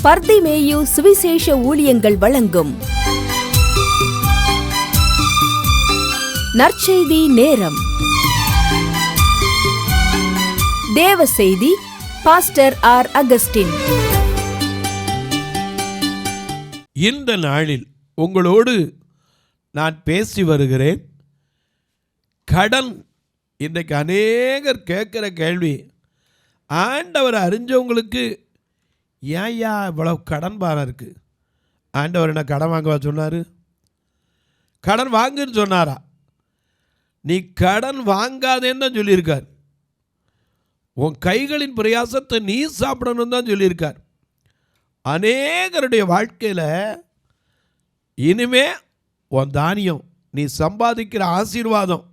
பர்திமேயு சுவிசேஷ ஊழியங்கள் வழங்கும் நற்செய்தி நேரம். தேவ செய்தி பாஸ்டர் ஆர். அகஸ்டின். இந்த நாளில் உங்களோடு நான் பேசி வருகிறேன். கடன். இன்றைக்கு அநேகர் கேட்குற கேள்வி, ஆண்டவர் அறிஞ்சவங்களுக்கு ஏன்யா இவ்வளவு கடன் பாரம் இருக்குது? ஆண்டவர் என்ன கடன் வாங்கவா சொன்னார்? கடன் வாங்குன்னு சொன்னாரா? நீ கடன் வாங்காதேன்னு தான் சொல்லியிருக்கார். உன் கைகளின் பிரயாசத்தை நீ சாப்பிடணும்னு தான் சொல்லியிருக்கார். அநேகருடைய வாழ்க்கையில் இனிமே உன் தானியம், நீ சம்பாதிக்கிற ஆசீர்வாதம்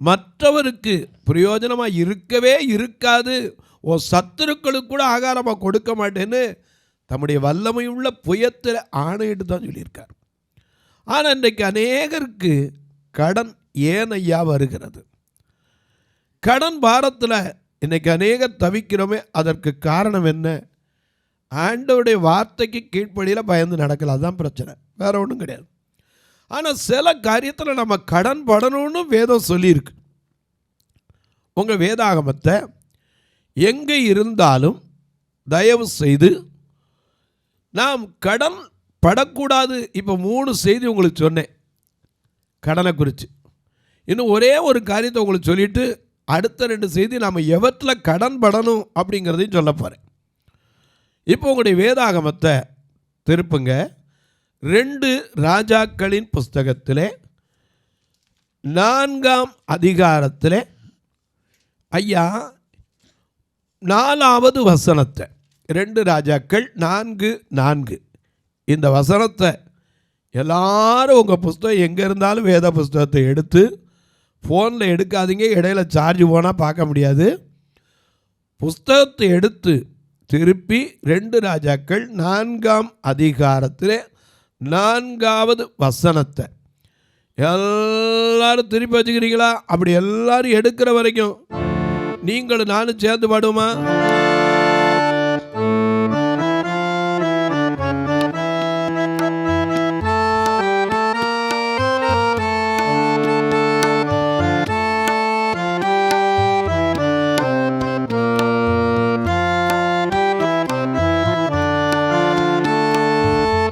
மற்றவருக்கு பிரயோஜனமாக இருக்கவே இருக்காது. உன் சத்துருக்களுக்கு கூட ஆகாரமாக கொடுக்க மாட்டேன்னு தம்முடைய வல்லமையுள்ள புயத்தில் ஆணையிட்டு தான் சொல்லியிருக்கார். ஆனால் இன்றைக்கு அநேகருக்கு கடன் ஏன் ஐயா வருகிறது? கடன் பாரத்தில் இன்றைக்கி அநேகர் தவிக்கிறோமே, அதற்கு காரணம் என்ன? ஆண்டவருடைய வார்த்தைக்கு கீழ்ப்படியில் பயந்து நடக்கல, அதுதான் பிரச்சனை, வேறு ஒன்றும் கிடையாது. ஆனால் சில காரியத்தில் நம்ம கடன் படணும்னு வேதம் சொல்லியிருக்கு. உங்கள் வேதாகமத்தை எங்கே இருந்தாலும் தயவு செய்து நாம் கடன் படக்கூடாது. இப்போ 3 செய்தி உங்களுக்கு சொன்னேன் கடனை குறித்து. இன்னும் ஒரே ஒரு காரியத்தை உங்களுக்கு சொல்லிவிட்டு அடுத்த 2 செய்தி நாம் எவற்றில் கடன் படணும் அப்படிங்கிறதையும் சொல்ல போகிறேன். இப்போ உங்களுடைய வேதாகமத்தை திருப்புங்க. 2 ராஜாக்களின் புஸ்தகத்திலே 4ஆம் அதிகாரத்திலே ஐயா 4வது வசனத்தை, 2 ராஜாக்கள் 4:4 இந்த வசனத்தை எல்லாரும் உங்கள் புஸ்தகம் எங்கே இருந்தாலும் வேத புஸ்தகத்தை எடுத்து, ஃபோனில் எடுக்காதீங்க, இடையில சார்ஜ் போனால் பார்க்க முடியாது. புஸ்தகத்தை எடுத்து திருப்பி 2 ராஜாக்கள் 4ஆம் அதிகாரத்தில் 4வது வசனத்தை எல்லாரும் திருப்பி வச்சுக்கிறீங்களா? அப்படி எல்லாரும் எடுக்கிற வரைக்கும் நீங்களும் நானும் சேர்ந்து பாடுமா?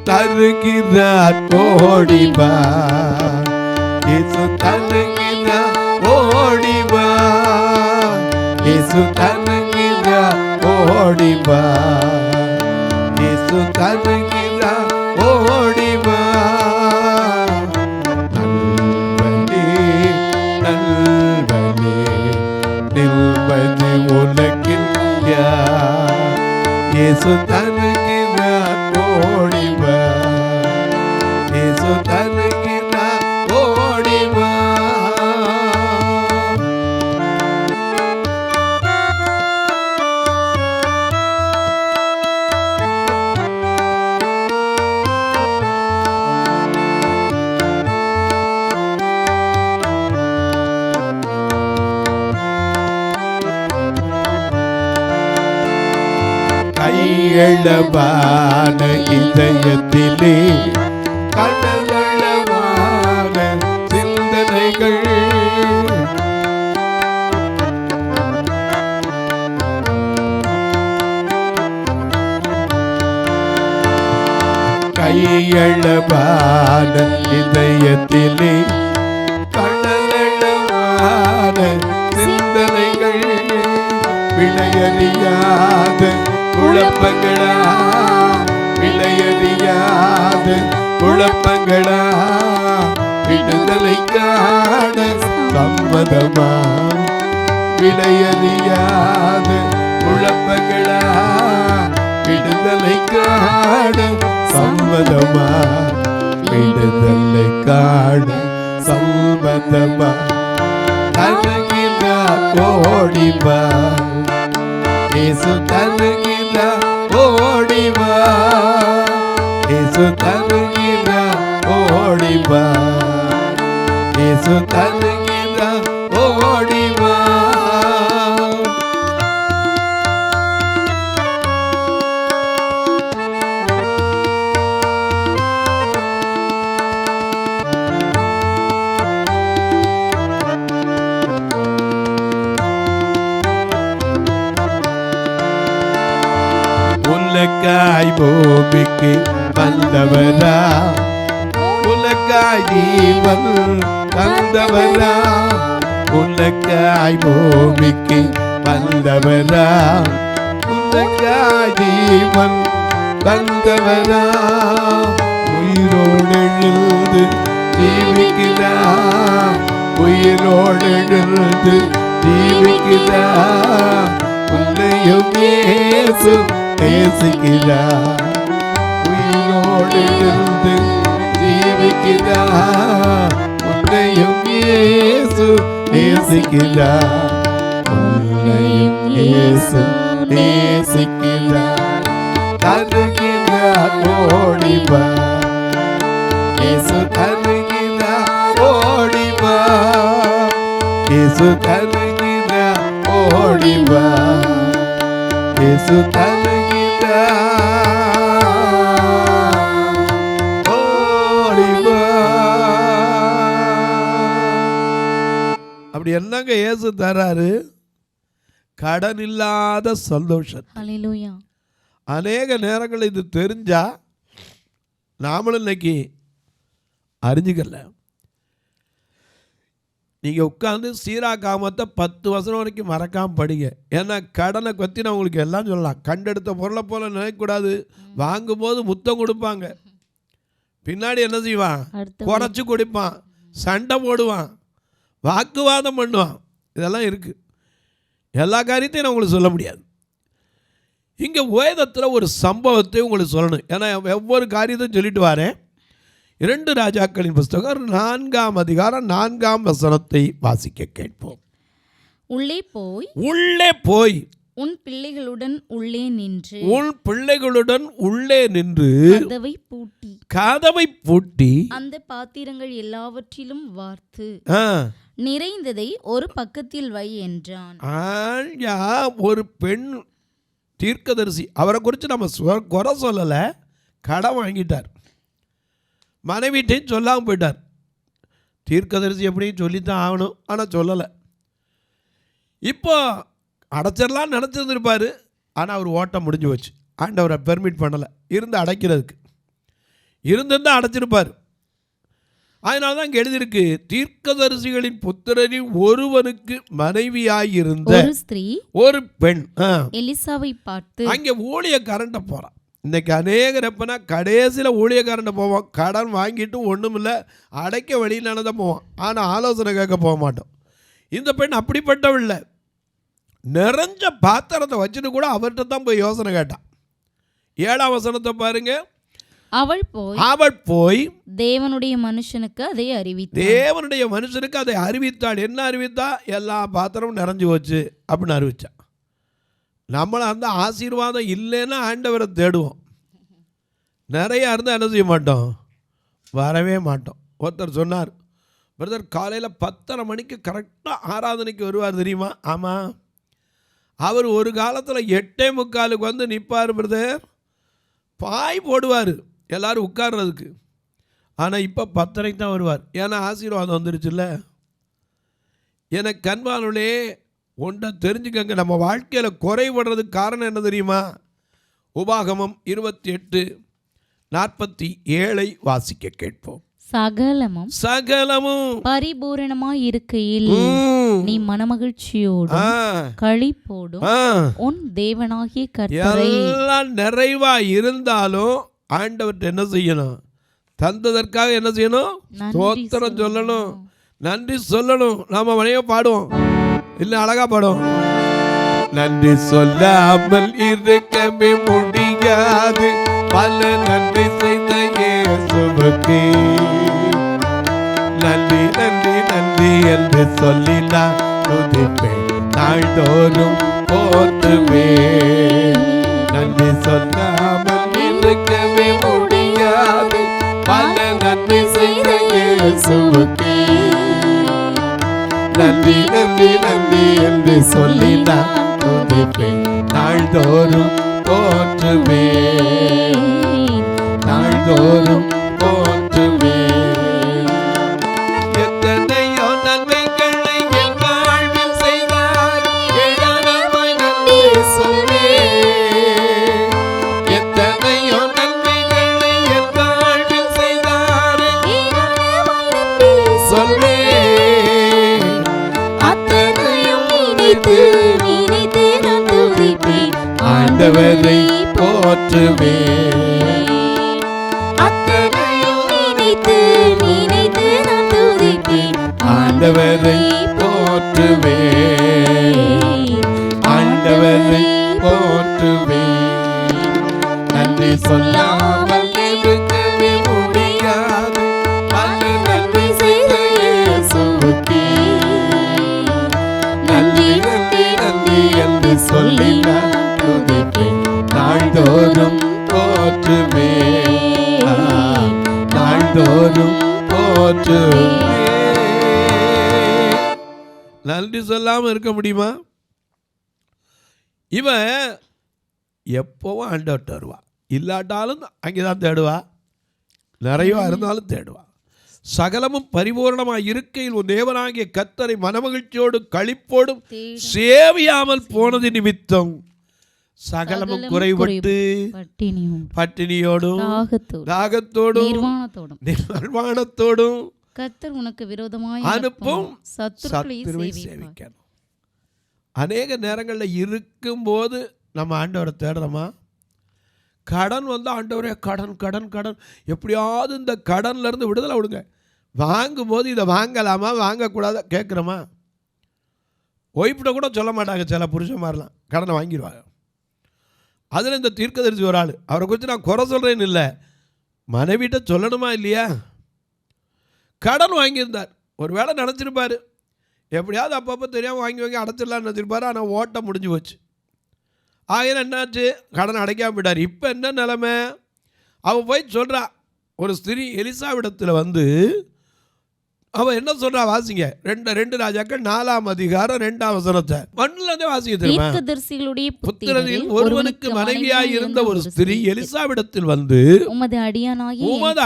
தருகிறார் ஓடிவா, இயேசு தருகிறார் ஓடிவா, இயேசு தருகிறார் ஓடிவா, இயேசு தருகிறார் ஓடிவா. நல்வழி நல்வழி நில்வது உலகில் யார்? இயேசு தருகிறார் ஓடிவா, இயேசு தருகிறார் ஓடிவா. கையளவான இதயத்திலே கடலளவான சிந்தனைகள், கையளவான இதயத்திலே கடலளவான சிந்தனைகள், விளையறியாத குழப்பங்களா, விளையறியாத குழப்பங்களா, விடுதலை காண சம்மதமா, விளையறியாத குழப்பங்களா, விடுதலை காண சம்மதமா, விடுதலை காண சம்மதமா. தருகிறார் ஓடிவா, இயேசு தருகிறார் ஓடிவா, இயேசு தருகிறார் ஓடிவா, இயேசு தருகிறார் ஓடிவா. உனக்காய் பூமிக்கு வந்தவரா, உனக்காய் ஜீவன் தந்தவரா, உனக்காய் பூமிக்கு வந்தவரா, உனக்காய் ஜீவன் தந்தவரா, உயிரோடு எழுந்து ஜீவிக்கிறார், உயிரோடு எழுந்து ஜீவிக்கிறார், உன்னையும் இயேசு நேசிக்கிறார், உயிரோடு எழுந்து ஜீவிக்கிறார், உன்னையும் இயேசு நேசிக்கிறார், உன்னையும் இயேசு நேசிக்கிறார், தருகிறார் ஓடிவா, இயேசு தருகிறார் ஓடிவா, இயேசு தருகிறார் ஓடிவா, இயேசு தருகிறார் ஓடிவா. அப்படி என்னங்க இயேசு தராரு? கடன் இல்லாத சந்தோஷம். ஹல்லேலூயா. அநேக நேரங்கள் இது தெரிஞ்சா நாமளும் இன்னைக்கு அறிஞ்சுக்கல. நீங்கள் உட்காந்து சீராக்காமத்தை 10 வசனம் வரைக்கும் மறக்காமல் படிங்க. ஏன்னா கடனை பற்றி நான் உங்களுக்கு எல்லாம் சொல்லலாம். கண்டெடுத்த பொருளை போல நினைக்கக்கூடாது. வாங்கும்போது முத்தம் கொடுப்பாங்க, பின்னாடி என்ன செய்வான்? குறைச்சி கொடுப்பான், சண்டை போடுவான், வாக்குவாதம் பண்ணுவான். இதெல்லாம் இருக்குது. எல்லா காரியத்தையும் நான் உங்களுக்கு சொல்ல முடியாது. இங்கே வேதத்தில் ஒரு சம்பவத்தை உங்களுக்கு சொல்லணும். ஏன்னா ஒவ்வொரு காரியத்தையும் சொல்லிட்டு வரேன். 2 ராஜாக்களின் புஸ்தகம் 4ஆம் அதிகாரம் 4ஆம் வசனத்தை வாசிக்க கேட்போம். உள்ளே போய் உன் பிள்ளைகளுடன் உள்ளே நின்று கதவை பூட்டி அந்த பாத்திரங்கள் எல்லாவற்றிலும் வார்த்து நிறைந்ததை ஒரு பக்கத்தில் வை என்றான். ஒரு பெண் தீர்க்கதரிசி, அவரை குறித்து நம்ம குறை சொல்லலை, கடன் வாங்கிட்டார், மனைவிட்டையும் சொல்லாமல் போயிட்டார். தீர்க்கதரிசி எப்படியும் சொல்லித்தான் ஆகணும், ஆனால் சொல்லலை. இப்போ அடைச்சிடலாம் நினச்சிருந்துருப்பார், ஆனால் அவர் ஓட்டம் முடிஞ்சு வச்சு ஆண்டவரை பெர்மிட் பண்ணலை இருந்து அடைக்கிறதுக்கு. இருந்திருந்தால் அடைச்சிருப்பார். அதனால தான் இங்கே எழுதியிருக்கு, தீர்க்கதரிசிகளின் புத்திரரில் ஒருவனுக்கு மனைவியாயிருந்த ஒரு பெண் எலிசாவை பார்த்து, அங்கே ஊழியக்காரன்ட்ட போகிறான். இன்றைக்கி அநேகர் எப்போனா கடைசியில் ஊழியக்காரன்ட்ட போவோம், கடன் வாங்கிட்டு ஒன்றும் இல்லை அடைக்க வழியிலான தான் போவோம், ஆனால் ஆலோசனை கேட்க போக மாட்டோம். இந்த பெண் அப்படிப்பட்டவில்லை. நிறைஞ்ச பாத்திரத்தை வச்சுட்டு கூட அவர்கிட்ட தான் போய் யோசனை கேட்டான். 7ஆம் வசனத்தை பாருங்க. அவள் போய் தேவனுடைய மனுஷனுக்கு அதை அறிவித்தாள். என்ன அறிவித்தா? எல்லா பாத்திரமும் நிறைஞ்சு போச்சு அப்படின்னு அறிவிச்சான். நம்மளை அந்த ஆசீர்வாதம் இல்லைன்னா ஆண்டவரை தேடுவோம். நிறையா இருந்தால் என்ன செய்ய மாட்டோம்? வரவே மாட்டோம். ஒருத்தர் சொன்னார், பிரதர் காலையில் 10:30 மணிக்கு கரெக்டாக ஆராதனைக்கு வருவார் தெரியுமா? ஆமாம், அவர் ஒரு காலத்தில் 8:45 வந்து நிற்பார் பிரதர், பாய் போடுவார் எல்லோரும் உட்கார்றதுக்கு. ஆனால் இப்போ 10:30 தான் வருவார். ஏன்னா ஆசீர்வாதம் வந்துருச்சுல்ல. எனக்கு கண்பானுலே ஒன்றை தெரிஞ்சுக்கங்க, நம்ம வாழ்க்கையில் குறைபடுறதுக்கு காரணம் என்ன தெரியுமா? உபாகமம் 28:47 வாசிக்க கேட்போம். சகலமும் பரிபூரணமாய் இருக்கையில் நீ மனமகிழ்ச்சியோடும் களிப்போடும் உன் தேவனாகிய கர்த்தரை, எல்லாம் நிறைவா இருந்தாலும் ஆண்டவர்கிட்ட என்ன செய்யணும்? தந்ததற்காக என்ன செய்யணும்? ஸ்தோத்திரம் சொல்லணும், நன்றி சொல்லணும். நாம மனைவி பாடுவோம், இல்லை அழகா பாடுவோம். நன்றி சொல்லாமல் இருக்கவே முடியாது, பல நன்றி செய்த இயேசுவுக்கு நன்றி நன்றி நன்றி என்று சொல்லி நான் துதிப்பேன், நாள்தோறும் போற்றுவேன். நன்றி சொல்லாமல் இருக்கவே முடியாது, பல நன்றி செய்த இயேசுவுக்கு நன்றி நன்றி நன்றி என்று சொல்லி நான் துதிப்பேன், நாள்தோறும் போற்றுவேன், நாள்தோறும் போற்றுவேன். எத்தனையோ நன்மைகளை என் வாழ்வில் செய்தார், ஏராளமாய் நன்றி சொல்வேன். ஆண்டவரை போற்றுவேன். அத்தனையும் நினைத்து நினைத்து நான் துதிப்பேன். ஆண்டவரை போற்றுவேன். ஆண்டவரை போற்றுவேன். நன்றி சொல்லாமல் இருக்கவே முடியாது. பல நன்மை செய்த இயேசுவுக்கே நன்றி நன்றி நன்றி என்று சொல்லி நான் துதிப்பேன். நாள்தோறும் போற்றுவேன். நாள்தோறும் போற்றுவேன். நன்றி சொல்லாம இருக்க முடியுமா? இவன் எப்பவும் ஆண்டவர்கிட்ட வருவா. இல்லாட்டாலும் அங்கேதான் தேடுவா. நிறைய இருந்தாலும் தேடுவா. சகலமும் பரிபூர்ணமாய் இருக்கையில் உன் தேவனாகிய கர்த்தரை மனமகிழ்ச்சியோடு களிப்போடும் சேவியாமல் போனது நிமித்தம் சகலமும் குறைபட்டு பட்டினியோடும் தாகத்தோடும் நிர்வாணத்தோடும் கர்த்தர் உனக்கு விரோதமாய் அனுப்பும் சத்துருவை சேவிக்கணும். அநேக நேரங்களில் இருக்கும்போது நம்ம ஆண்டவரை தேடுறோமா? கடன் வந்து ஆண்டவரே கடன் கடன் கடன், எப்படியாவது இந்த கடன்ல இருந்து விடுதலை விடுங்க. வாங்கும்போது இதை வாங்கலாமா வாங்கக்கூடாத கேட்குறோமா? ஒய்ஃப்ட கூட சொல்ல மாட்டாங்க. சில புருஷன் மாதிரிலாம் கடனை வாங்கிடுவாங்க. அதில் இந்த தீர்க்கதரிசி ஒரு ஆள், அவரை குறித்து நான் குறை சொல்கிறேன்னு இல்லை, மனைவிட்ட சொல்லணுமா இல்லையா? கடன் வாங்கியிருந்தார். ஒரு வேளை நினச்சிருப்பார் எப்படியாவது அப்பப்போ தெரியாமல் வாங்கி வாங்கி அடைச்சிடலான்னு நினச்சிருப்பார். ஆனால் ஓட்டம் முடிஞ்சு போச்சு. ஆகையில் என்னாச்சு, கடன் அடைக்காம விட்டார். இப்போ என்ன நிலைமை? அவள் போய் சொல்கிறா, ஒரு ஸ்திரீ எலிசாவிடத்தில் வந்து அவள் என்ன சொல்கிறா வாசிங்க. 2 ராஜாக்கள் 4ஆம் அதிகாரம் 2ஆம் வசனத்தை மண்ணில் வாசிக்க தெரியுமா? புத்திரனில் ஒருவனுக்கு மனைவியாய் இருந்த ஒரு ஸ்திரீ எலிசாவிடத்தில் வந்து, உமது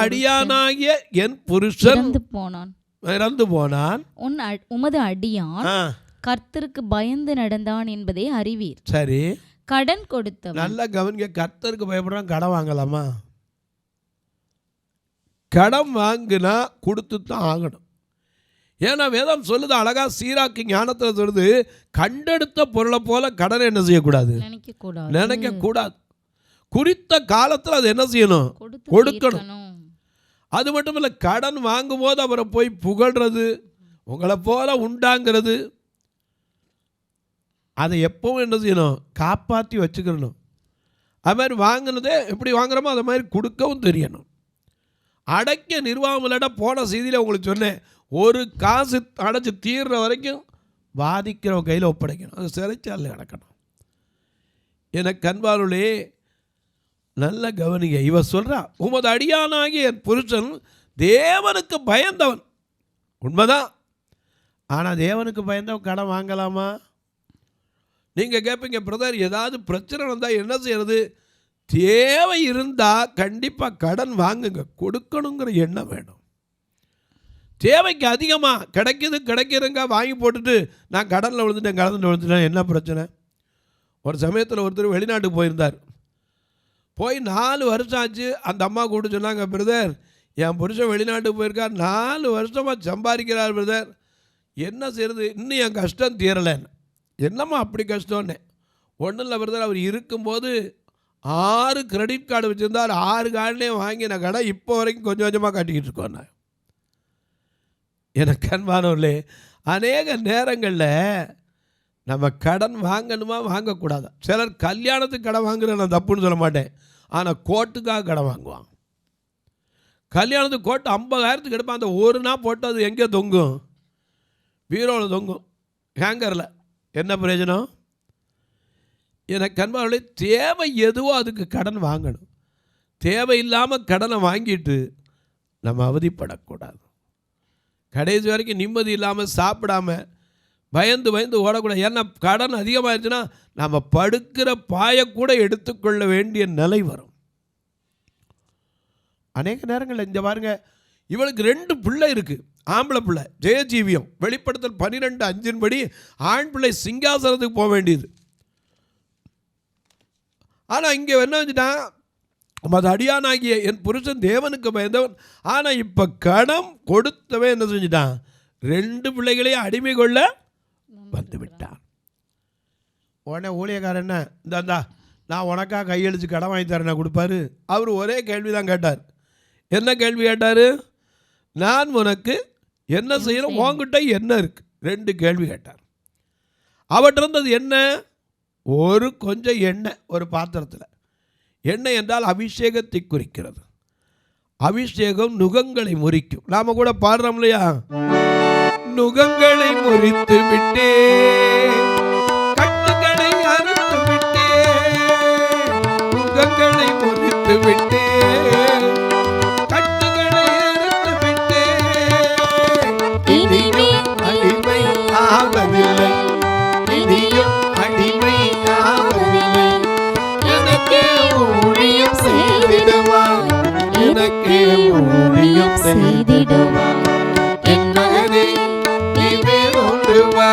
அடியானாகிய என் புருஷன் இறந்து போனான். உமது அடியான் கர்த்தருக்கு பயந்து நடந்தான் என்பதை அறிவீர். சரி, கடன் கொடுத்தவன், நல்ல கவனிங்க, கர்த்தருக்கு பயப்படுறான். கடன் வாங்கலாமா? கடன் வாங்கினா கொடுத்து தான் ஆகணும். ஏன்னா வேதம் சொல்லுது அழகா, சீராக்கி ஞானத்தில் சொல்லுது, கண்டெடுத்த பொருளை போல கடனை என்ன செய்யக்கூடாது, நினைக்க கூடாது. குறித்த காலத்தில் அது என்ன செய்யணும், கொடுக்கணும். அது மட்டும் இல்லை, கடன் வாங்கும் போது அவரை போய் புகழ்றது, உங்களை போல உண்டாங்கிறது, அதை எப்பவும் என்ன செய்யணும், காப்பாற்றி வச்சுக்கணும். அது மாதிரி வாங்கினதே எப்படி வாங்குறோமோ அது மாதிரி கொடுக்கவும் தெரியணும். அடைக்க நிர்வாகமில்லட போன செய்தியில் உங்களுக்கு சொன்னேன், ஒரு காசு அடைச்சி தீர்ற வரைக்கும் வாதிக்கிறவ கையில் ஒப்படைக்கணும். அது சிறைச்சாலையில் கிடக்கணும். எனக்கு அன்பாருளே நல்ல கவனிங்க. இவ சொல்கிறா, உமது அடியானாகி என் புருஷன் தேவனுக்கு பயந்தவன். உண்மைதான். ஆனால் தேவனுக்கு பயந்தவன் கடன் வாங்கலாமா? நீங்கள் கேட்பீங்க, பிரதர் ஏதாவது பிரச்சனை வந்தால் என்ன செய்யறது? தேவை இருந்தால் கண்டிப்பாக கடன் வாங்குங்க, கொடுக்கணுங்கிற எண்ணம் வேணும். தேவைக்கு அதிகமாக கிடைக்கிறதுங்க வாங்கி போட்டுட்டு நான் கடனில் விழுந்துட்டேன் என்ன பிரச்சனை? ஒரு சமயத்தில் ஒருத்தர் வெளிநாட்டுக்கு போயிருந்தார். போய் 4 வருஷம் ஆச்சு. அந்த அம்மா கூப்பிட்டு சொன்னாங்க, பிரதர் என் புருஷன் வெளிநாட்டுக்கு போயிருக்கார், 4 வருஷமாக சம்பாதிக்கிறார் பிரதர், என்ன செய்யறது, இன்னும் என் கஷ்டம் தீரலைன்னு. என்னம்மா அப்படி கஷ்டம்னு? ஒன்றும் இல்லை பிரதர், அவர் இருக்கும்போது 6 கிரெடிட் கார்டு வச்சுருந்தார், 6 கார்டுலேயும் வாங்கின கடை இப்போ வரைக்கும் கொஞ்சம் கொஞ்சமாக கட்டிக்கிட்டு இருக்கோம். நான் எனக்கு அன்பானவர்களே, அநேக நேரங்களில் நம்ம கடன் வாங்கணுமா வாங்கக்கூடாது. சிலர் கல்யாணத்துக்கு கடன் வாங்குறேன், நான் தப்புன்னு சொல்ல மாட்டேன். ஆனால் கோட்டுக்காக கடன் வாங்குவான். கல்யாணத்துக்கு கோட்டு 50,000த்துக்கு எடுப்பான். அந்த ஒரு நாள் போட்டு அது எங்கே தொங்கும்? பீரோவில் தொங்கும், ஹேங்கரில். என்ன பிரயோஜனம்? எனக்கு அன்பானவர்களே, தேவை எதுவோ அதுக்கு கடன் வாங்கணும். தேவையில்லாமல் கடனை வாங்கிட்டு நம்ம அவதிப்படக்கூடாது. கடைசி வரைக்கும் நிம்மதி இல்லாமல் சாப்பிடாம பயந்து பயந்து ஓடக்கூடாது. ஏன்னா கடன் அதிகமாகிடுச்சுன்னா நம்ம படுக்கிற பாயக்கூட எடுத்துக்கொள்ள வேண்டிய நிலை வரும். அநேக நேரங்களில் இந்த பாருங்க, இவளுக்கு 2 பிள்ளை இருக்குது, ஆம்பளை பிள்ளை ஜெயஜீவியம். வெளிப்படுத்தல் 12:5 படி ஆண் பிள்ளை சிங்காசனத்துக்கு போக வேண்டியது. ஆனால் இங்கே என்ன வச்சுட்டான், அது அடியானாகிய என் புருஷன் தேவனுக்கு பயந்தவன். ஆனால் இப்போ கடன் கொடுத்தவன் என்ன செஞ்சுட்டான், 2 பிள்ளைகளையும் அடிமை கொள்ள வந்து விட்டான். உடனே ஊழியக்காரன், இந்தா நான் உனக்கா கையெழுத்து கடன் வாங்கி தரேன் நான் கொடுப்பாரு? அவர் ஒரே கேள்வி தான் கேட்டார். என்ன கேள்வி கேட்டார்? நான் உனக்கு என்ன செய்கிறேன், உங்ககிட்ட என்ன இருக்குது? 2 கேள்வி கேட்டார். அவர்கிட்ட இருந்தது என்ன? ஒரு கொஞ்சம் எண்ணெய், ஒரு பாத்திரத்தில். எண்ணெய் என்றால் அபிஷேகத்தை குறிக்கிறது. அபிஷேகம் நுகங்களை முறிக்கும். நாம் கூட பாடுறோம் இல்லையா, நுகங்களை முறித்து விட்டே, கட்டுகளை அறுத்து விட்டே, நுகங்களை முறித்து விட்டே, கட்டுகளை அறுத்து விட்டே, இனிமே அடிமை ஆவதில்லை, இனியும் அடிமை ஆவதில்லை, எனக்கே ஊழியம் செய்திடுவார், எனக்கே ஊழியம் செய்திடுவார். என் மகனே நீ மேலோடு வா,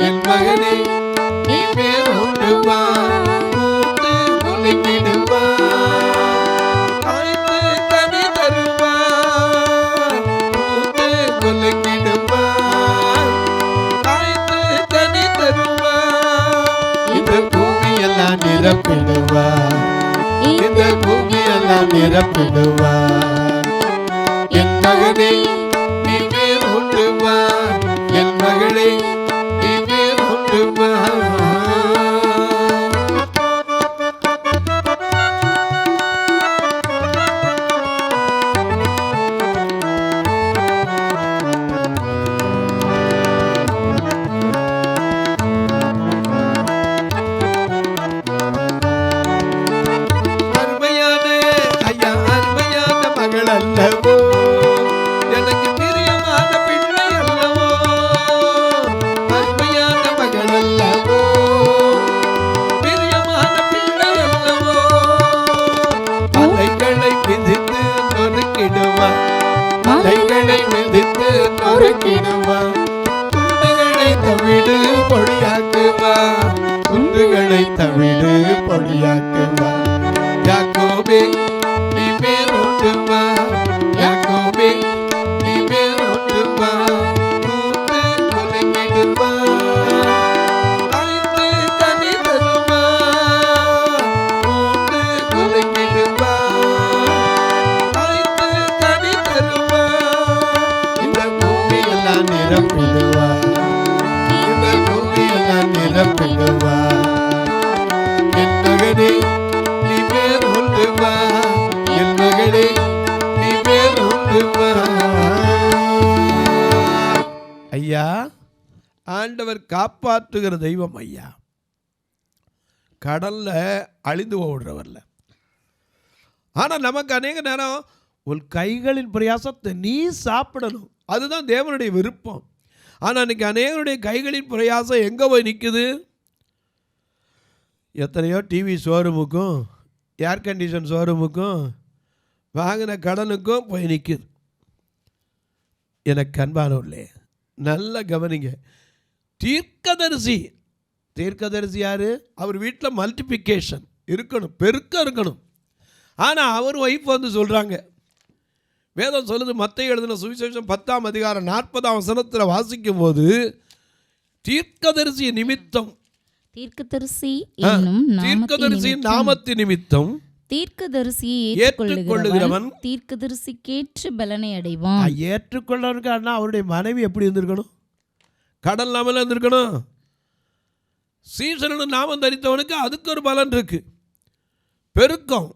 என் மகனே நீ மேலோடு வா, பூத்து குலுங்கிடுவா, காய்த்து கனி தருவா, பூத்து குலுங்கிடுவா, காய்த்து கனி தருவா, இந்த பூமியெல்லாம் நிரப்பிடுவா, இந்த பூமியெல்லாம் நிரப்பிடுவா. என் மகனே நீ மேலோடு வா, என் மகளே நீ மேலோடு வா. அருமையான ஐயா, அருமையான மகள் அல்லவோ, எனக்கு பிரியமான பிள்ளை அல்லவோ, அருமையான மகள் அல்லவோ, பிரியமான பிள்ளை அல்லவோ, மலைகளை மிதித்து நொறுக்கிடுவா, மலைகளை மிதித்து நொறுக்கிடுவா, குண்டுகளை தவிடு பொடியாக்குவா, குண்டுகளை தவிடு பொடியாக்குவா. யாக்கோபே நீ மேலோடு வா, யாக்கோபே நீ மேலோடு வா, பூத்து குலுங்கிடுவா, காய்த்து கனி தருவா, பூத்து குலுங்கிடுவா, காய்த்து கனி தருவா, இந்த பூமியெல்லாம் நிரப்பிடுவா, இந்த பூமியெல்லாம் நிரப்பிடுவா. என் மகனே நீ மேலோடு வா, என் மகளே நீ மேலோடு வா. ஐயா, ஆண்டவர் காப்பாற்றுகிற தெய்வம் ஐயா, கடல்ல அழிந்து ஓடுறவர்ல. ஆனால் நமக்கு அநேக நேரம் உன் கைகளின் பிரயாசத்தை நீ சாப்பிடணும், அதுதான் தேவனுடைய விருப்பம். ஆனால் இன்னைக்கு அநேகருடைய கைகளின் பிரயாசம் எங்கே போய் நிற்குது? எத்தனையோ டிவி ஷோரூமுக்கும் ஏர் கண்டிஷன் ஷோரூமுக்கும் வாங்கின கடனுக்கும் போய் நிற்குது. எனக்கு அன்பானவர்களே, நல்ல கவனிங்க. தீர்க்கதரிசி, தீர்க்கதரிசி யார்? அவர் வீட்டில் மல்டிப்ளிகேஷன் இருக்கணும், பெருக்கம் இருக்கணும். ஆனால் அவர் ஒய்ஃப் வந்து சொல்கிறாங்க, வேதம் சொல்லுது, மத்தேயு எழுதின சுவிசேஷம் 10ஆம் அதிகாரம் 40ஆம் வசனத்தில் வாசிக்கும் போது, தீர்க்கதரிசி நிமித்தம், தீர்க்கதரிசி நாமத்தின் நிமித்தம் தீர்க்கதரிசியை ஏற்றுக்கொள்ளுகிறவன் தீர்க்கதரிசிக்கேற்ற பலனை அடைவான். ஏற்றுக்கொள்ளவனுக்கு அவருடைய மனைவி எப்படி இருந்திருக்கணும்? கடல் நாமல இருந்திருக்கணும். சீசனு நாமம் தரித்தவனுக்கு அதுக்கு ஒரு பலன் இருக்கு, பெருக்கம்.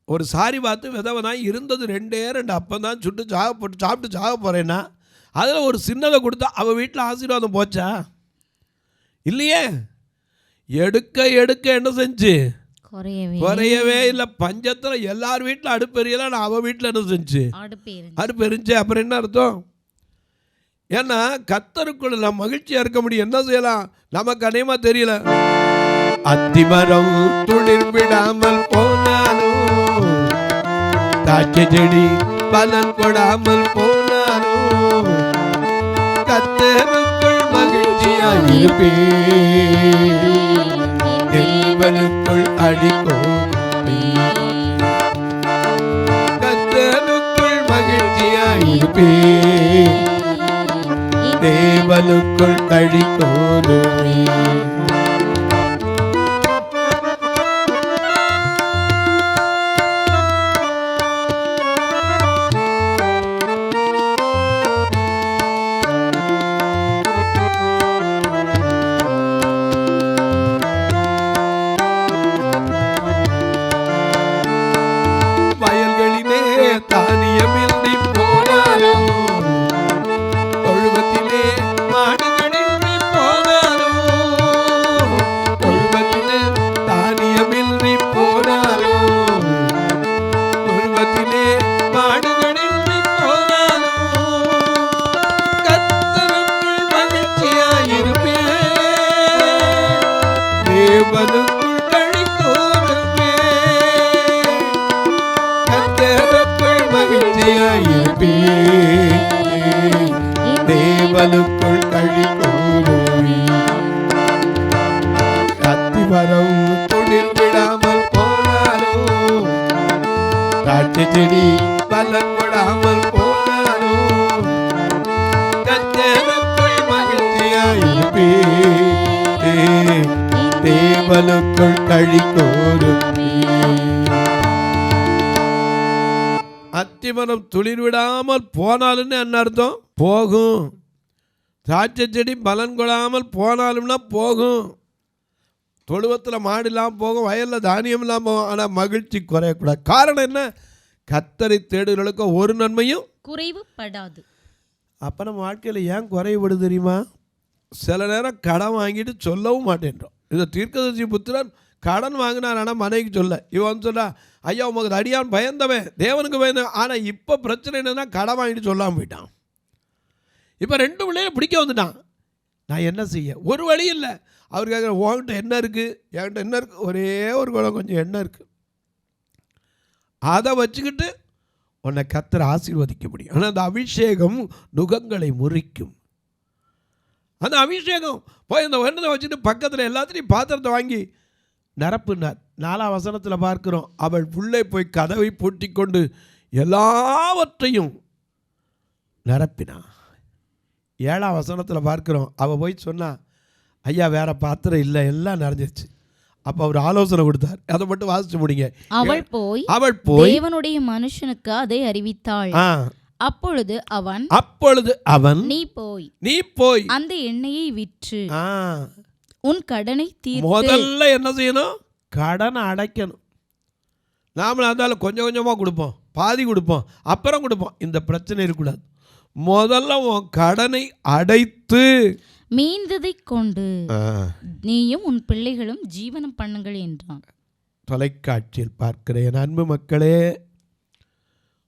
ஒரு சாரி பார்த்து விதவனாய் இருந்தது 2 அப்பந்தான் சுட்டு சாப்பிட்டு சாக போகிறேன்னா அதில் ஒரு சின்னதை கொடுத்தா அவள் வீட்டில் ஆசீர்வாதம் போச்சா? இல்லையே. எடுக்க எடுக்க என்ன செஞ்சு? குறையவே இல்லை. பஞ்சத்தில் எல்லார் வீட்டில் அடுப்பு எரியலாம், நான் அவள் வீட்டில் என்ன செஞ்சு? அடுப்பு எரிஞ்சு. அப்புறம் என்ன அர்த்தம்? ஏன்னா கர்த்தருக்குள்ள நம்ம மகிழ்ச்சியாக இருக்க முடியும். என்ன செய்யலாம்? நமக்கு அநேகமாக தெரியல. அத்திமரம் துளிர் விடாமல் போனாலும், தாட்சை செடி பலன் கொடாமல் போனாலும், கர்த்தருக்குள் மகிழ்ச்சியாக இருப்பேன், தேவனுக்குள் அடிக்கும், கர்த்தருக்குள் மகிழ்ச்சியாக இருப்பேன், தேவனுக்குள் அடிக்கும். மகிழ்ச்சியாயிருப்பே தேவனுக்குள் களிகூருவே. அத்திமரம் துளிர் விடாமல் போனாலும் திராட்சை செடி பலன் கொடாமல் போனாலும் கர்த்தருக்குள் மகிழ்ச்சியாயிருப்பே தேவனுக்குள் களிகூருவே. அத்திமரம் துளிர் விடாமல் போனாலுன்னு என்ன அர்த்தம்? போகும். திராட்சை செடி பலன் கொடாமல் போனாலும்னா போகும். தொழுவத்தில் மாடு இல்லாமல் போகும், வயலில் தானியம் இல்லாமல் போகும், ஆனால் மகிழ்ச்சி குறையக்கூடாது. காரணம் என்ன? கர்த்தரை தேடுகளுக்கு ஒரு நன்மையும் குறைவுபடாது. அப்போ நம்ம வாழ்க்கையில் ஏன் குறைவுபடுது தெரியுமா? சில நேரம் கடன் வாங்கிட்டு சொல்லவும் மாட்டேன்றோம். இந்த தீர்க்கதரிசி புத்திரன் கடன் வாங்கினார், ஆனால் மனைவிக்கு சொல்ல. இவன் சொல்கிறா, ஐயா உமக்கு அடியான் பயந்தவன், தேவனுக்கு பயந்தவன். ஆனால் இப்போ பிரச்சனை என்னன்னா கடன் வாங்கிட்டு சொல்லாமல் போயிட்டான். இப்போ 2 பிள்ளைகளை பிடிக்க வந்துட்டான். நான் என்ன செய்ய? ஒரு வழி இல்லை. அவர் கேட்குற, உன்கிட்ட என்ன இருக்குது? என்கிட்ட என்ன இருக்குது? ஒரே ஒரு குடம் கொஞ்சம் எண்ணெய் இருக்குது, அதை வச்சுக்கிட்டு உன்னை கர்த்தர் ஆசீர்வதிக்க முடியும். ஆனால் அந்த அபிஷேகம் நுகங்களை முறிக்கும். அந்த அபிஷேகம் போய் அந்த எண்ணெயை வச்சுட்டு பக்கத்தில் எல்லாத்துலேயும் பாத்திரத்தை வாங்கி நிரப்புனார். 4ஆம் வசனத்தில் பார்க்கிறோம், அவள் உள்ளே போய் கதவை பூட்டி கொண்டு எல்லாவற்றையும் நிரப்பினான். 7ஆம் வசனத்தில் பார்க்கிறோம், அவள் போய் சொன்னா, ஐயா வேற பாத்திரம் இல்லை, எல்லாம் நிறைஞ்சிருச்சு. அப்போ அவர் ஆலோசனை கொடுத்தார். அதை மட்டும் வாசிச்சு முடிங்க. அவள் போய் தேவனுடைய மனுஷனுக்கு அதை அறிவித்தாள். அப்பொழுது அவன் நீ போய் அந்த எண்ணெயை விற்று உன் கடனை தீர்த்து. முதல்ல என்ன செய்யணும்? கடனை அடைக்கணும். நாமளும் அதால கொஞ்சம் கொஞ்சமாக கொடுப்போம், பாதி கொடுப்போம், அப்புறம் கொடுப்போம். இந்த பிரச்சனை இருக்கக்கூடாது. முதல்ல உன் கடனை அடைத்து மீந்ததை கொண்டு நீயும் உன் பிள்ளைகளும் ஜீவனம் பண்ணுங்கள் என்றான். தொலைக்காட்சியில் பார்க்கிற என் அன்பு மக்களே,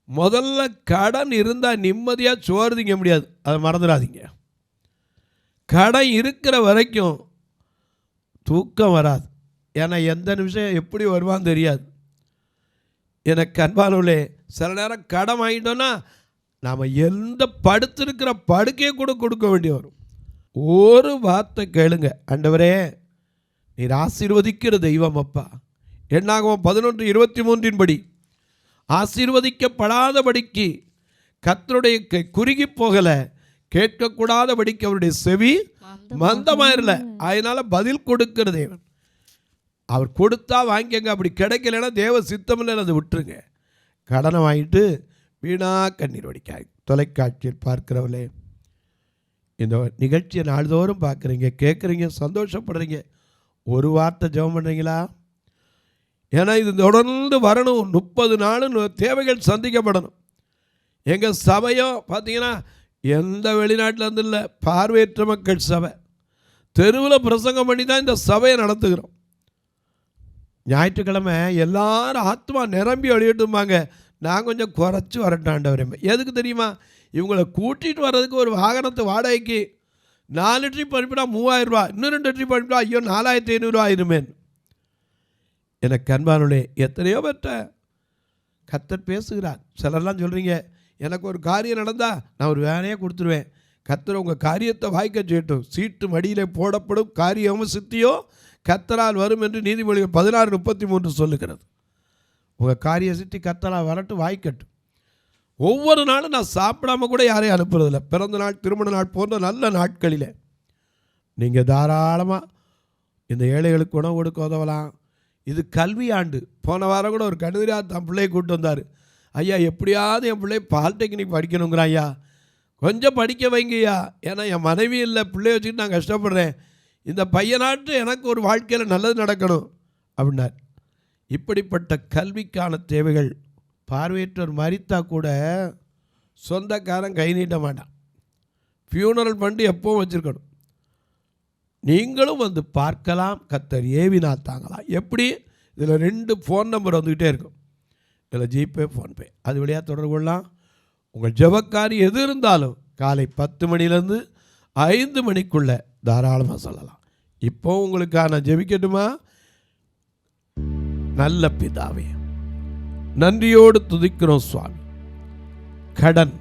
முதல்ல கடன் இருந்தால் நிம்மதியாக சோறு திங்க முடியாது, அதை மறந்துடாதீங்க. கடன் இருக்கிற வரைக்கும் தூக்கம் வராது. ஏன்னா எந்த நிமிஷம் எப்படி வருவான்னு தெரியாது. எனக்கு அன்பானவர்களே, சில நேரம் கடன் வாங்கிட்டோன்னா நாம் எந்த படுத்திருக்கிற படுக்கையை கூட கொடுக்க வேண்டி வரும். ஒரு வார்த்தை கேளுங்க, ஆண்டவரே நீர் ஆசீர்வதிக்கிற தெய்வம் அப்பா. என்னாகும் 11:23 படி, ஆசீர்வதிக்கப்படாதபடிக்கு கர்த்தருடைய குறுகி போகலை, கேட்கக்கூடாதபடிக்கு அவருடைய செவி மந்தமாயிரல. அதனால பதில் கொடுக்கிற தேவன். அவர் கொடுத்தா வாங்கிக்கங்க, அப்படி கிடைக்கலன்னா தேவ சித்தம் இல்லை, அதை விட்டுருங்க. கடனை வாங்கிட்டு வீணா கண்ணீர் வடிக்காய். தொலைக்காட்சியில் பார்க்கிறவர்களே, இந்த நிகழ்ச்சியை நாள்தோறும் பார்க்குறீங்க, கேட்குறீங்க, சந்தோஷப்படுறீங்க. ஒரு வார்த்தை ஜெபம் பண்ணுறீங்களா? ஏன்னா இது தொடர்ந்து வரணும். 30 நாளும் தேவைகள் சந்திக்கப்படணும். எங்கள் சபையும் பார்த்தீங்கன்னா எந்த வெளிநாட்டில் இருந்து இல்லை, பார்வையற்ற மக்கள் சபை. தெருவில் பிரசங்கம் பண்ணி தான் இந்த சபையை நடத்துகிறோம். ஞாயிற்றுக்கிழமை எல்லாரும் ஆத்மா நிரம்பி வழியிட்டுமாங்க. நான் கொஞ்சம் குறைச்சி வரட்டாண்டவரே. எதுக்கு தெரியுமா? இவங்களை கூட்டிகிட்டு வர்றதுக்கு ஒரு வாகனத்தை வாடகைக்கு 4 ட்ரிப் அனுப்பினா 3000 ரூபா, இன்னும் 2 ட்ரிப் அனுப்பினா ஐயோ 4500 ஆயிருமேன். எனக்கு அன்பானுள்ளே, எத்தனையோ பேர்ட்ட கர்த்தர் பேசுகிறார். சிலர்லாம் சொல்கிறீங்க, எனக்கு ஒரு காரியம் நடந்தால் நான் ஒரு வேலையே கொடுத்துருவேன். கர்த்தர் உங்கள் காரியத்தை வாய்க்க செய்யட்டும். சீட்டு மடியில் போடப்படும் காரியமும் சித்தியோ கர்த்தரால் வரும் என்று நீதிமொழிகள் 16:33 சொல்லுகிறது. உங்கள் காரிய சித்தி கர்த்தரால் வரட்டும், வாய்க்கட்டும். ஒவ்வொரு நாளும் நான் சாப்பிடாம கூட யாரையும் அனுப்புறதில்லை. பிறந்த நாள், திருமண நாள் போன்ற நல்ல நாட்களில் நீங்கள் தாராளமாக இந்த ஏழைகளுக்கு உணவு கொடுக்க உதவலாம். இது கல்வி ஆண்டு. போன வாரம் கூட ஒரு கணிதராஜ் தன் பிள்ளையை கூப்பிட்டு வந்தார். ஐயா எப்படியாவது என் பிள்ளை பாலிடெக்னிக் படிக்கணுங்கிறான் ஐயா, கொஞ்சம் படிக்க வைங்கய்யா. ஏன்னா என் மனைவி இல்லை, பிள்ளைய வச்சுக்கிட்டு நான் கஷ்டப்படுறேன். இந்த பையனாட்டு எனக்கு ஒரு வாழ்க்கையில் நல்லது நடக்கணும் அப்படின்னார். இப்படிப்பட்ட கல்விக்கான தேவைகள். பார்வையற்றோர் மரித்தா கூட சொந்தக்காரன் கை நீட்ட மாட்டான். ஃபியூனரல் ஃபண்டு எப்பவும் வச்சுருக்கணும். நீங்களும் வந்து பார்க்கலாம். கர்த்தர் ஏவினா தாங்கலாம். எப்படி? இதில் 2 ஃபோன் நம்பர் வந்துக்கிட்டே இருக்கும். இதில் ஜிபே, ஃபோன்பே, அது வழியாக தொடர்பு கொள்ளலாம். உங்கள் ஜெபக்காரி எது இருந்தாலும் காலை 10 மணிலேருந்து 5 மணிக்குள்ளே தாராளமாக சொல்லலாம். இப்போ உங்களுக்கான ஜெபிக்கட்டுமா? நல்ல பிதாவே, நன்றியோடு துதிக்கிறோம் சுவாமி. கடன்.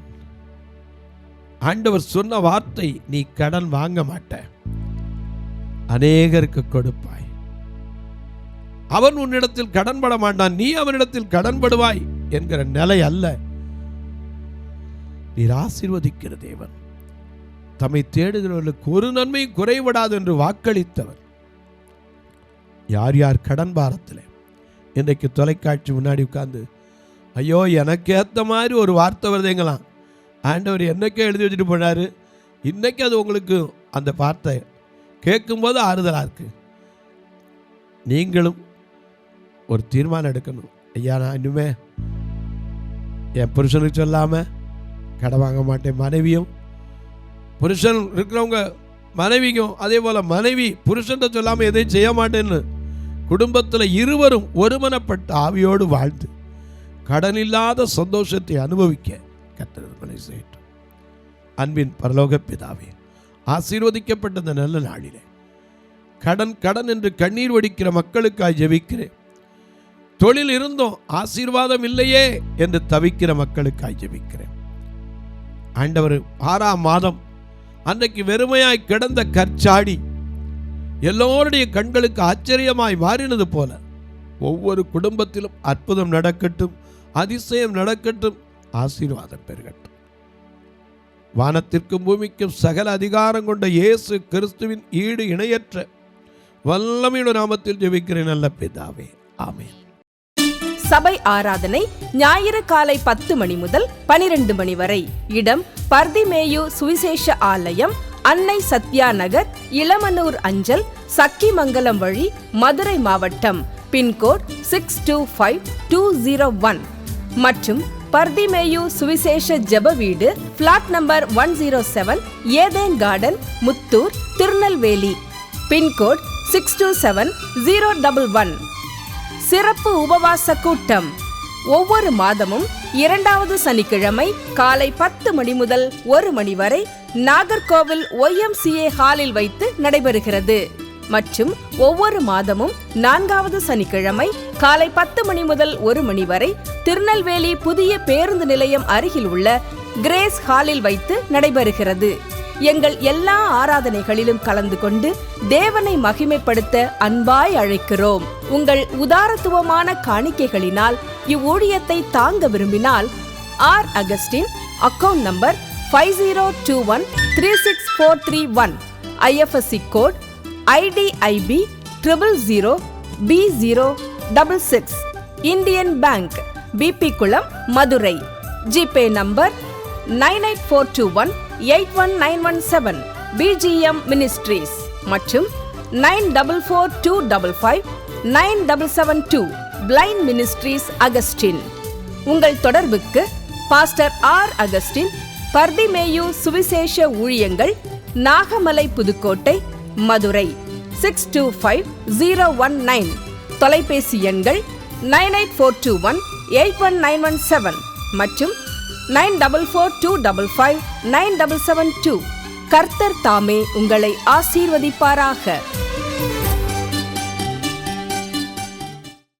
ஆண்டவர் சொன்ன வார்த்தை, நீ கடன் வாங்க மாட்ட, அநேகருக்கு கொடுப்பாய். அவன் உன்னிடத்தில் கடன் பட மாட்டான், நீ அவனிடத்தில் கடன் படுவாய் என்கிற நிலை அல்ல. நீர் ஆசீர்வதிக்கிற தேவன், தம்மை தேடுகிறவர்களுக்கு ஒரு நன்மை குறைபடாது என்று வாக்களித்தவர். யார் யார் கடன் பாரத்தில் இன்றைக்கு தொலைக்காட்சி முன்னாடி உட்கார்ந்து, ஐயோ எனக்கு ஏற்ற மாதிரி ஒரு வார்த்தை வருதுங்களாம், ஆண்டவர் என்னைக்கே எழுதி வச்சுட்டு போனாரு, இன்னைக்கு அது உங்களுக்கு அந்த வார்த்தை கேட்கும்போது ஆறுதலாக இருக்கு. நீங்களும் ஒரு தீர்மானம் எடுக்கணும். ஐயா, நான் இனிமே என் புருஷனுக்கு சொல்லாமல் கடன் வாங்க மாட்டேன். மனைவியும் புருஷன் இருக்கிறவங்க மனைவிக்கும் அதே போல் மனைவி புருஷன் சொல்லாமல் எதையும் செய்ய மாட்டேன்னு குடும்பத்தில் இருவரும் ஒருமனப்பட்ட ஆவியோடு வாழ்ந்து கடன் இல்லாத சந்தோஷத்தை அனுபவிக்க கர்த்தர் செய்யட்டும். அன்பின் பரலோக பிதாவே, ஆசீர்வதிக்கப்பட்ட இந்த நல்ல நாளிலே கடன் கடன் என்று கண்ணீர் வடிக்கிற மக்களுக்காய் ஜெபிக்கிறேன். தொழில் இருந்தும் ஆசீர்வாதம் இல்லையே என்று தவிக்கிற மக்களுக்காய் ஜெபிக்கிறேன். ஆண்டவர் 6ஆம் மாதம் அன்றைக்கு வெறுமையாய் கிடந்த கற்சாடி எல்லோருடைய கண்களுக்கு ஆச்சரியமாய் மாறினது போல ஒவ்வொரு குடும்பத்திலும் அற்புதம் நடக்கட்டும், அதிசயம் நடக்கட்டும், ஆசீர்வாதம் பெருகட்டும். வானத்திற்கும் பூமிக்கும் சகல அதிகாரம் கொண்ட இயேசு கிறிஸ்துவின் ஈடு இணையற்ற வல்லமையுள்ள நாமத்தில் ஜெபிக்கிறேன் நல்ல பிதாவே, ஆமென். சபை ஆராதனை ஞாயிறு காலை 10 மணி முதல் 12 மணி வரை. இடம் பர்திமேயு சுவிசேஷ ஆலயம், அன்னை சத்யா நகர், இளமனூர் அஞ்சல், சக்கிமங்கலம் வழி, மதுரை மாவட்டம். பின்கோட் 625201 மற்றும் பர்திமேயு சுவிசேஷ ஜெப வீடு, flat number 107, Eden garden, Muthur, Tirunelveli. Pincode 627011. சிறப்பு உபவாச கூட்டம் ஒவ்வொரு மாதமும் 2வது சனிக்கிழமை காலை 10 மணி முதல் 1 மணி வரை நாகர்கோவில் YMCA ஹாலில் வைத்து நடைபெறுகிறது. மற்றும் ஒவ்வொரு மாதமும் 4வது சனிக்கிழமை காலை 10 மணி முதல் 1 மணி வரை திருநெல்வேலி புதிய பேருந்து நிலையம் அருகில் உள்ள கிரேஸ் ஹாலில் வைத்து நடைபெறுகிறது. எங்கள் எல்லா ஆராதனைகளிலும் கலந்து கொண்டு தேவனை மகிமைப்படுத்த அன்பாய் அழைக்கிறோம். உங்கள் உதாரத்துவமான காணிக்கைகளினால் இவ்வூழியத்தை தாங்க விரும்பினால் R Augustine, account number 5021364331, IFSC code IDIB 000B066, Indian bank, BP Kulam, Madurai. GPay number 9842181917, BGM ministries மற்றும் 9442559772, பிளைண்ட் மினிஸ்ட்ரீஸ் அகஸ்டின். உங்கள் தொடர்புக்கு பாஸ்டர் ஆர் அகஸ்டின், பர்திமேயு சுவிசேஷ ஊழியங்கள், நாகமலை, புதுக்கோட்டை, மதுரை 625019. தொலைபேசி எண்கள் 9842181917 மற்றும் 9442559772. கர்த்தர் தாமே உங்களை ஆசீர்வதிப்பாராக.